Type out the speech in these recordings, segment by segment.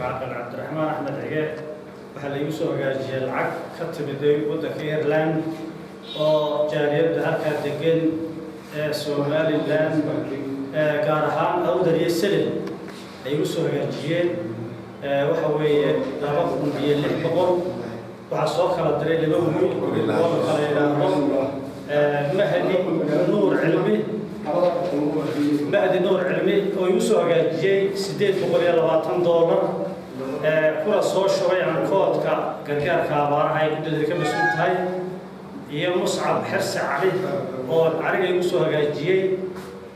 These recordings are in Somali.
عاقل عبد الرحمن أحمد عقيل waxaa la igu soo hagaajiyay lacag ka timiday waddanka Ireland oo jaaliyadda halkaa degan ee Somaliland gaar ahaan Awdal iyo Sale ay igu soo hagaajiyeen waxa weeye 2600 waxaa soo kala diray laba wiil oo kala yiraahdo Mahdi Nuur Cilmi oo igu soo hagaajiyay $820 kula soo shubay aan koodka gargaarka abaaraha ay guddada ka mas'uul tahay iyo Muscab Xirsi Cali oo ariga igu soo hagaajiyay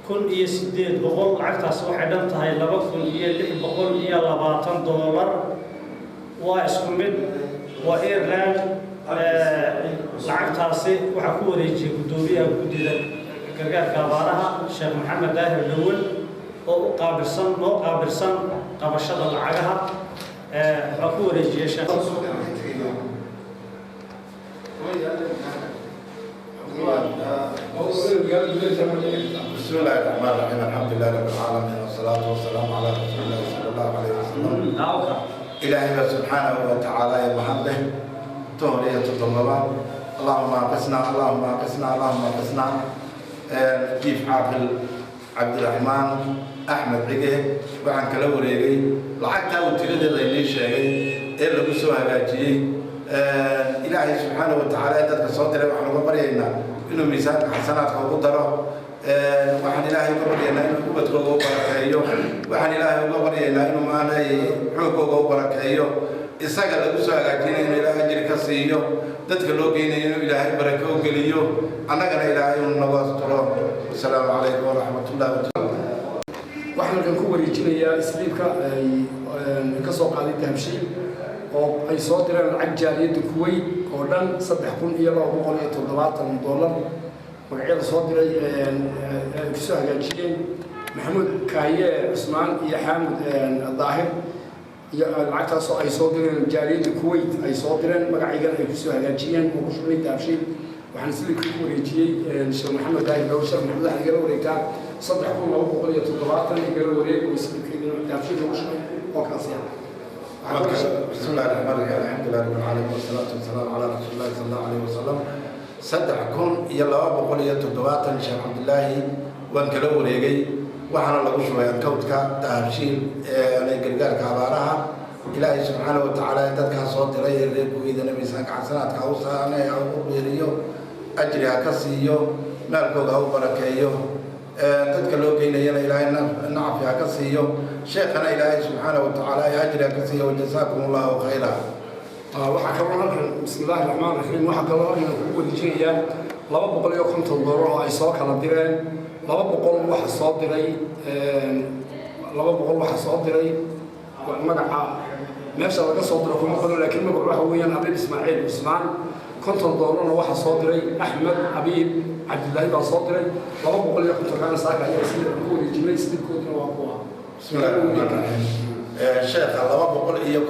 $1,800 lacagtaas waxay dhan tahay $2,620 waa isku mid waa Ireland lacagtaasi waxaa ku wareejiyay guddoomiyaha guddida gargaarka abaaraha Sheekh Maxamed Daahir Lawal oo u qaabilsan qabashada lacagaha ku wareejiyay Sheekh بسم الله الرحمن الرحيم الحمد لله رب العالمين والصلاة والسلام على رسول الله صلى الله عليه وسلم إلهي سبحانه وتعالى يا محمد تهرية الضمرات اللهم أقسنا كيف عاقل عبد الرحمن أحمد عقيل وعن كلاوريجي لعقتها وتريد اللي نيشة إلا بسوها جاجي إلهي سبحانه وتعالى يدك صوتي وحنا قبرينا إنه ميزان حسنات وقدره وحن إلهي قبرينا إنه قوة وبركاته وحن إلهي قبرينا إنه معنا حقوق وبركاته إساق لبسوها جاجي إنه إلهي أجر كسيه تدخلوا إنه إلهي بركة وقليه أنا كان إلهي النواس ترى السلام عليكم ورحمة الله وبركاته. waxaan kan ku wareejinayaa isliibka ay ka soo qaaday Dahabshiil oo ay soo direen lacag jaaliyadda Kuwait oo dhan $3,270 magacyada soo diray ku soo hagaajiyeen Maxamuud Kaaye Usmaan iyo Xaamud Daahir iyo lacagtaas oo ay soo direen jaaliyadda Kuwait ay soo direen magacyada ay ku soo hagaajiyeen oo ku shubay Dahabshiil waxaan isliibka ku wareejiyay Sheekh Maxamed Daahir Lawal Sheekh Maxamed Daahir Lawal wareegtaa $3,270 igala wareeg oo isliibka Dahabshiil ku shubay oo kaas بسم الله الرحمن الرحيم الحمد لله رب العالمين والصلاة والسلام على رسول الله صلى الله عليه وسلم $3,270 شيخ عبد الله وان كلا وريغي waxaana lagu shubay koodka Dahabshiil ee gargaarka abaaraha Ilaahay subhanahu wa ta'ala dadka soo diray reebkooda miisaanka xasanaadka u saanay oo beeriyo ajriga ka siiyo maalkooda u barakeeyo dadka loo geynayna Ilaahay nacfiga ka siiyo sheekhana Ilaahay subhanahu wa ta'ala ajriga ka siiyo jazakumullahu khayran waxa ka waran bismillaahir rahmaanir rahiim waxa kaloo inuu ku wareejinayaa $250 oo ay soo kala direen $200 waxa soo diray magaca meesha laga soo diro kuma qado laakiin magaca waxa weeyaan Abid Ismaaciil Usmaan $50 waxa soo diray Ahmed Abid Abdullahi baa soo diray $250 kana saaka ayaa sida ku wareejinay sidkoodna waa kuwa bismillaahir rahmaanir rahiim sheekha $250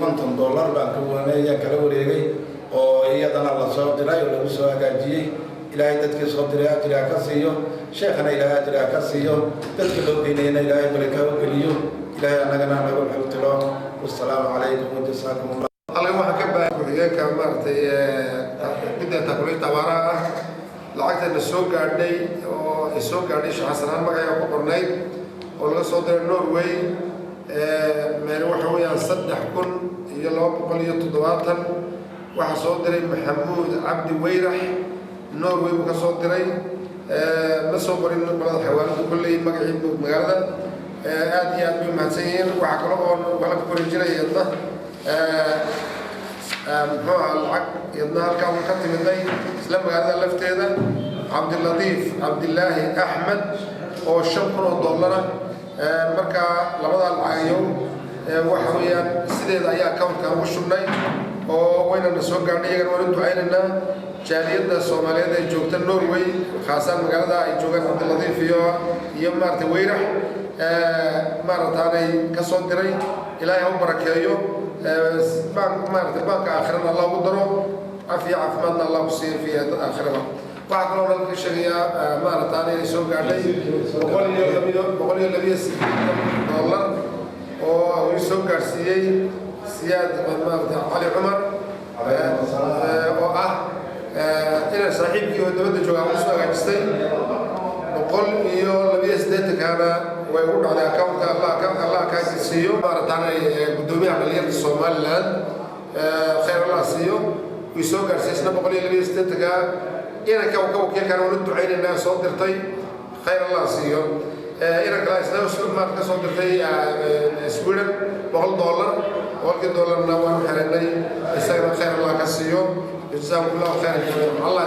baan ka wareegay kala wareegay oo iyadana la soo diray oo lagu soo hagaajiyay إلهي تدك صدر أجرا كسيو شيخنا إلهي أجرا كسيو تدك لوكينينا إلهي بركة وكليو إلهي أنا جنا نقول حلتلو والسلام عليكم وجزاكم الله. الله يوحك بقى كمرت بدأ تقولي تبارا لعقت السوق عندي السوق عندي شو حسنا ما جاي أبو قرنيد ولا صدر النرويج ما يروح هو يصدق كل يلا بقول يتضواطن وحصدر محمود عبد ويرح النرويج وكصدري ما صبرين بلاد حوالي كل مجال مجالدا آدي بمحسين وعقلهم ولا بكل جري يلا هو العق يلا كان ختم الدين سلام هذا لفت هذا عبد اللطيف عبد الله أحمد والشكر $1 مركا لبضع العيون وحويا سيد أيها كون كان وشمني وين النسوق عندي يقولون ولدوا عيننا جالية الصومالية جوجت النرويج خاصة مقالة جوجت عبد اللطيف يوم مرت ويرح مرة ثانية كصدري إلى يوم بركيو مرت بانك آخرنا الله قدره عافية عافمنا الله بصير في آخرنا بعد لو نلقي شريعة مرة ثانية يسوق عليه بقول $160 ويسوق عليه siyaad cali cumar oo ah inaan saaxiibkii oo dabadda joogaa u soo hagaajistay 182 kaana way ugu dhacday accountka allah ka siiyo maartaan gudoomiyaha dhalinyarta Somaliland khayr allah siiyo way soo gaarsiisna 182 ka inanka wakiilkan oo ducaynayna soo dirtay khayr allah siiyo inanka isna Soomaaliya ka soo dirtay Sweden $100 waan xareynay isagana khayr allah ka siiyo jazakumullahu khayran allah